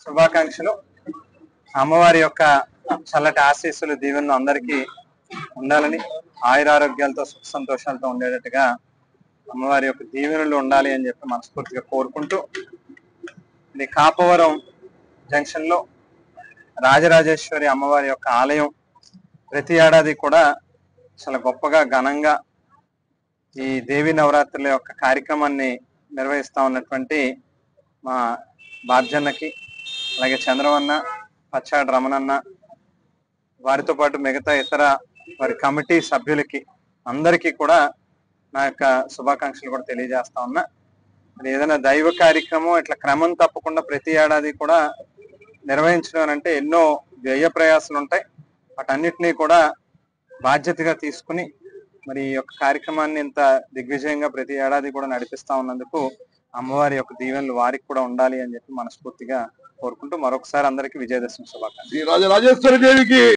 శుభాకాంక్షలు. అమ్మవారి యొక్క చల్లటి ఆశీస్సులు దీవెనలు అందరికీ ఉండాలని, ఆయురారోగ్యాలతో సుఖ సంతోషాలతో ఉండేటట్టుగా అమ్మవారి యొక్క దీవెనలు ఉండాలి అని చెప్పి మనస్ఫూర్తిగా కోరుకుంటూ, ఇది కాపవరం జంక్షన్ లో రాజరాజేశ్వరి అమ్మవారి యొక్క ఆలయం ప్రతి ఏడాది కూడా చాలా గొప్పగా ఘనంగా ఈ దేవి నవరాత్రుల యొక్క కార్యక్రమాన్ని నిర్వహిస్తా ఉన్నటువంటి మా బాబ్జన్నకి, అలాగే చంద్రవన్న, పచ్చాడు రమణన్న, వారితో పాటు మిగతా ఇతర వారి కమిటీ సభ్యులకి అందరికీ కూడా నా యొక్క శుభాకాంక్షలు కూడా తెలియజేస్తా ఉన్నా. ఏదైనా దైవ కార్యక్రమం ఇట్లా క్రమం తప్పకుండా ప్రతి ఏడాది కూడా నిర్వహించడం అంటే ఎన్నో వ్యయ ప్రయాసాలు ఉంటాయి. వాటన్నిటినీ కూడా బాధ్యతగా తీసుకుని మరి ఈ యొక్క కార్యక్రమాన్ని ఇంత దిగ్విజయంగా ప్రతి ఏడాది కూడా నడిపిస్తా ఉన్నందుకు అమ్మవారి యొక్క దీవెనలు వారికి కూడా ఉండాలి అని చెప్పి మనస్ఫూర్తిగా కోరుకుంటూ మరొకసారి అందరికీ విజయదశమి శుభాకాంక్షలు.